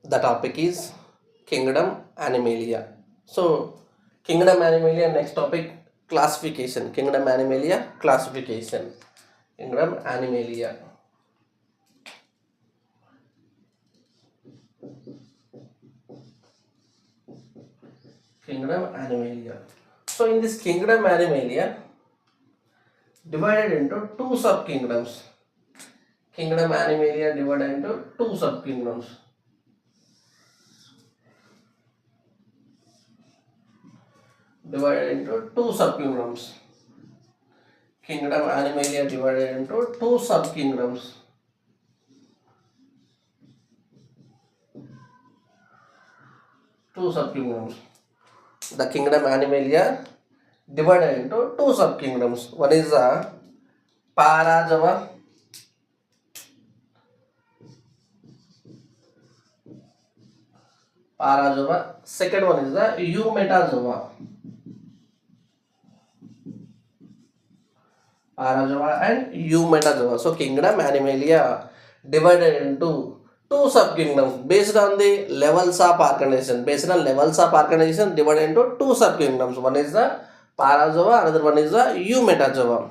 The topic is Kingdom Animalia. So, Kingdom Animalia, next topic classification. Kingdom Animalia classification. Kingdom Animalia. Kingdom Animalia. So, in this Kingdom Animalia, divided into two sub kingdoms. Kingdom Animalia divided into two sub kingdoms. Divided into two sub kingdoms. Kingdom Animalia divided into two sub kingdoms. Two sub kingdoms. The kingdom Animalia divided into two sub kingdoms. One is the Parajava. Parajava. Second one is the Eumetajava. Parajava and Eumetajava. So kingdom Animalia divided into two sub kingdoms based on the levels of organization. Based on levels of organization divided into two sub kingdoms. One is the Parajava, another one is the Eumetajava.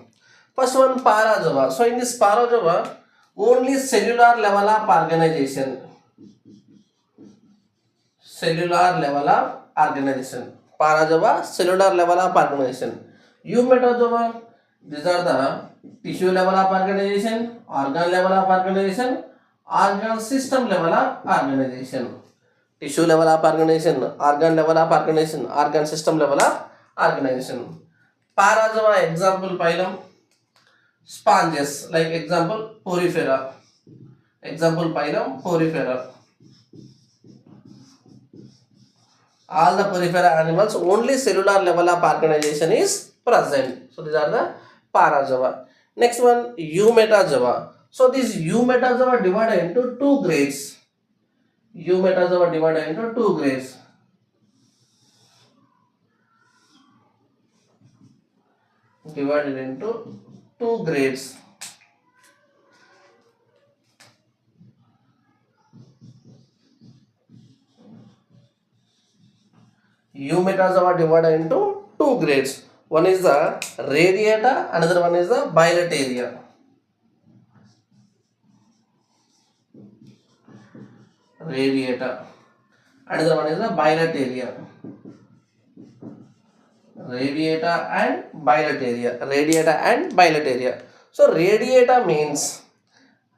First one Parajava. So in this Parajava, only cellular level of organization. Cellular level of organization. Parajava, cellular level of organization. Eumetajava, these are the tissue level of organization, organ level of organization, organ system level of organization. Tissue level of organization, organ level of organization, organ system level of organization. Parajava example phylum sponges, like example Porifera. Example phylum Porifera. All the Porifera animals, only cellular level of organization is present. So these are the Parajava. Next one, Eumetajava. So this Eumetajava divided into two grades. Eumetajava divided into two grades. Divided into two grades. Eumetajava divided into two grades. One is the radiata, another one is the bilateria. Radiata. Another one is the bilateria. Radiata and bilateria. Radiata and bilateria. So radiata means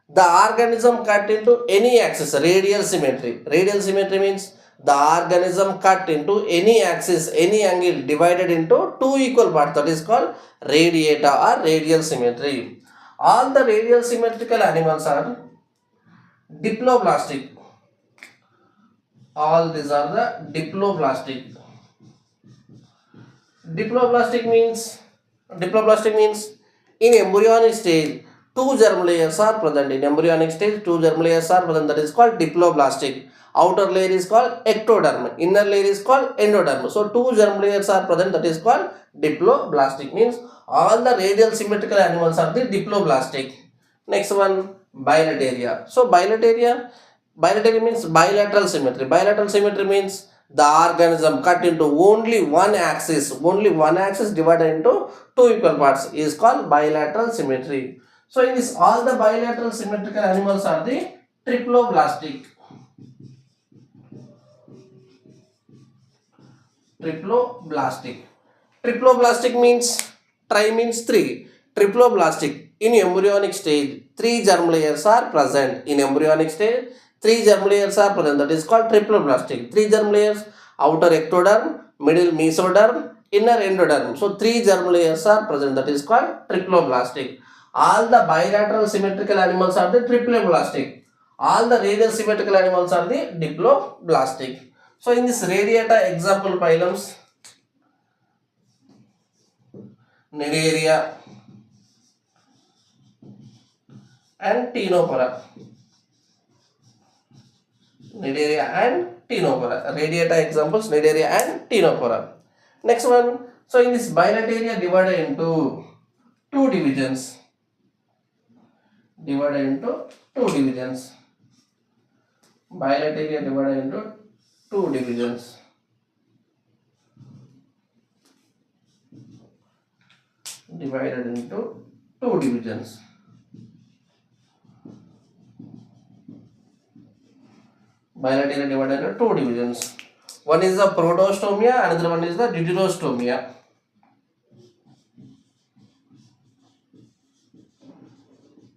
the organism cut into any axis. Radial symmetry. Radial symmetry means the organism cut into any axis, any angle, divided into two equal parts. That is called radiata or radial symmetry. All the radial symmetrical animals are diploblastic. All these are the diploblastic. Diploblastic means in embryonic stage two germ layers are present. In embryonic stage two germ layers are present. That is called diploblastic. Outer layer is called ectoderm. Inner layer is called endoderm. So two germ layers are present. That is called diploblastic. Means all the radial symmetrical animals are the diploblastic. Next one, bilateria. So bilateria means bilateral symmetry. Bilateral symmetry means the organism cut into only one axis divided into two equal parts is called bilateral symmetry. So in this, all the bilateral symmetrical animals are the triploblastic. Triploblastic. Triploblastic means tri means three. Triploblastic. In embryonic stage, three germ layers are present. In embryonic stage, three germ layers are present. That is called triploblastic. Three germ layers: outer ectoderm, middle mesoderm, inner endoderm. So three germ layers are present. That is called triploblastic. All the bilateral symmetrical animals are the triploblastic. All the radial symmetrical animals are the diploblastic. So in this radiata example phylums, Cnidaria and Ctenophora. Cnidaria and Ctenophora. Radiata examples, Cnidaria and Ctenophora. Next one, so in this bilateria divided into two divisions. bilateral divided into two divisions. Divided into two divisions. Bilateral divided into two divisions. One is the protostomia, another one is the deuterostomia.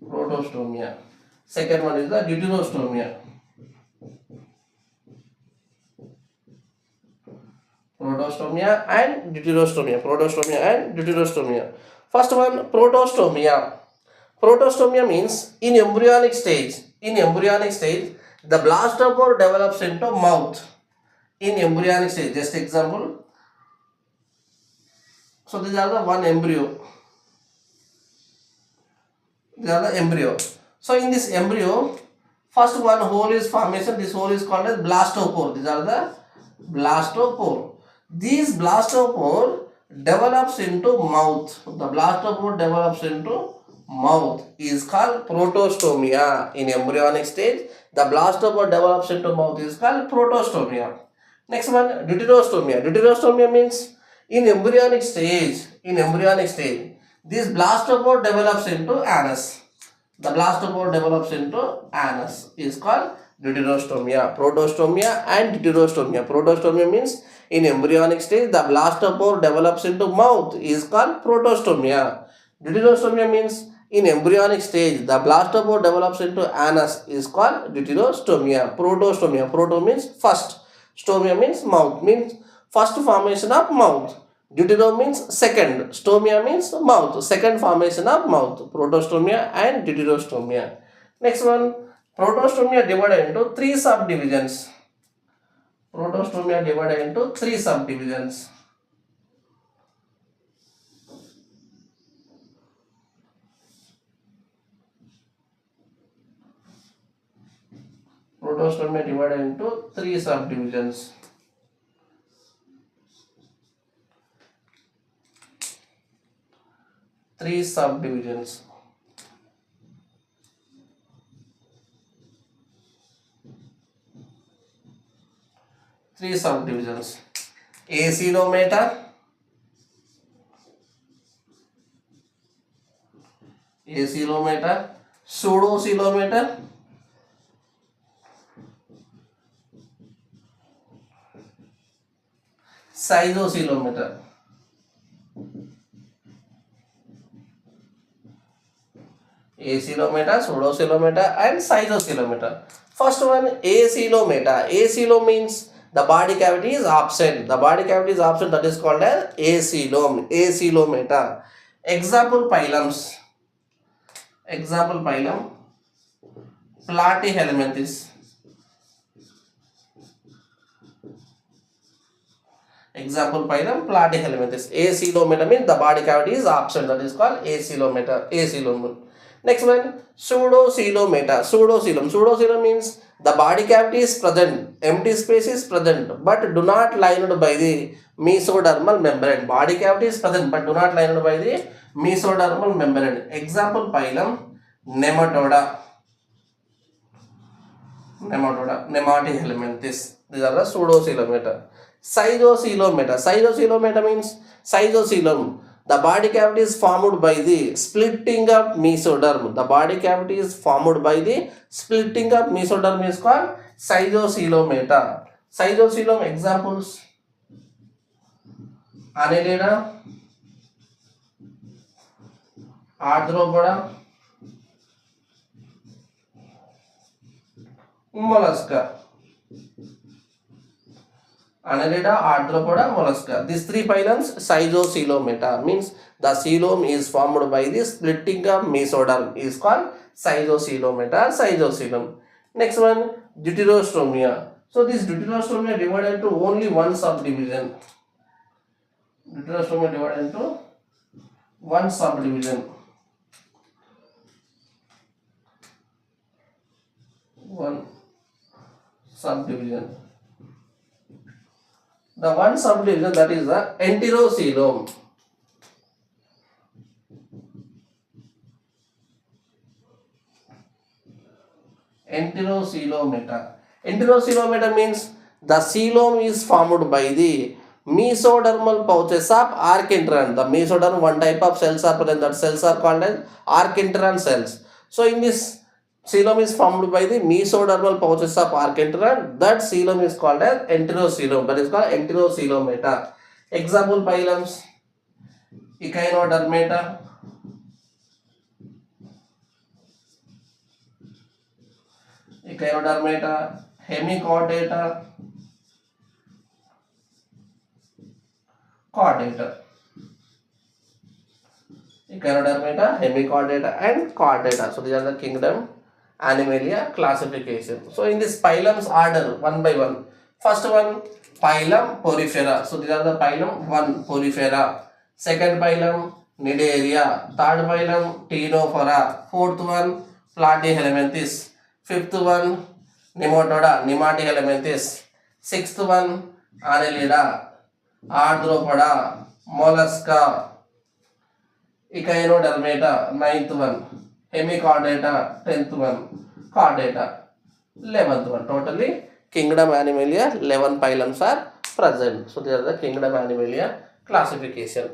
Protostomia. Second one is the deuterostomia. Protostomia and deuterostomia. Protostomia and deuterostomia. First one, protostomia. Protostomia means in embryonic stage. In embryonic stage, the blastopore develops into mouth. In embryonic stage, just example. So these are the one embryo. These are the embryo. So in this embryo, first one hole is formation. This hole is called as blastopore. These are the blastopore. These blastopore develops into mouth. The blastopore develops into mouth is called protostomia. In embryonic stage, the blastopore develops into mouth is called protostomia. Next one, deuterostomia. Deuterostomia means in embryonic stage. In embryonic stage, this blastopore develops into anus. The blastopore develops into anus is called deuterostomia. Protostomia and deuterostomia. Protostomia means in embryonic stage, the blastopore develops into mouth is called protostomia. Deuterostomia means in embryonic stage, the blastopore develops into anus is called deuterostomia. Protostomia. Proto means first. Stomia means mouth, means first formation of mouth. Deutero means second. Stomia means mouth. Second formation of mouth. Protostomia and deuterostomia. Next one, protostomia divided into three subdivisions. Protostomia divided into three subdivisions. Protostomia divided into three subdivisions. Three subdivisions. Three subdivisions. Acelomata, acelomata, pseudocelomata, schizocelomata. Acelomata, pseudocelomata and schizocelomata. First one, acelomata. Acelom means the body cavity is absent. The body cavity is absent, that is called as acelom. Acelomata. Example phylums. Example phylum, Platyhelminthes. Example phylum, Platyhelminthes. Acelomata means the body cavity is absent, that is called acelomata. Acelom. Next one, pseudocelomata. Pseudocelom. Pseudocelom means the body cavity is present, empty space is present, but do not lined by the mesodermal membrane. Body cavity is present, but do not lined by the mesodermal membrane. Example phylum, Nematoda. Nematoda. Nematyhelminthes. These are the pseudocelomata. Schizocelomata. Schizocelomata means schizocelom. The body cavity is formed by the splitting of mesoderm. The body cavity is formed by the splitting of mesoderm is called schizocelomata. Schizocelom examples, Annelida, Arthropoda, mollusca. Annelida, Arthropoda, mollusca. These three phylums, schizocelomata means the coelom is formed by the splitting of mesoderm is called schizocelomata. Schizocelom. Next one, deuterostomia. So this deuterostomia divided into only one subdivision. Deuterostomia divided into one subdivision. One subdivision. The one subdivision, that is the enterocoelom. Enterocoelomata. Enterocoelomata means the coelom is formed by the mesodermal pouches of archenteron. The mesoderm, one type of cells are present. That cells are called as archenteron cells. So in this coelom is formed by the mesodermal pouches of archenteron. That coelom is called as enterocoelom. That is called enterocoelomata. Example phylums: Echinodermata, Hemichordata, Chordata. Echinodermata, Hemichordata, and Chordata. So these are the kingdom Animalia classification. So in this phylums order one by one. First one, phylum Porifera. So these are the phylum 1, Porifera. Second phylum Nidaria. Third phylum Ctenophora. Fourth one Platyhelminthes. Fifth one Nematoda, Nematyhelminthes. Sixth one Annelida, Arthropoda, Mollusca, Echinodermata. Ninth one Hemichordata. 10th one Chordata. 11th one. Totally kingdom Animalia 11 phylums are present. So these are the kingdom Animalia classification.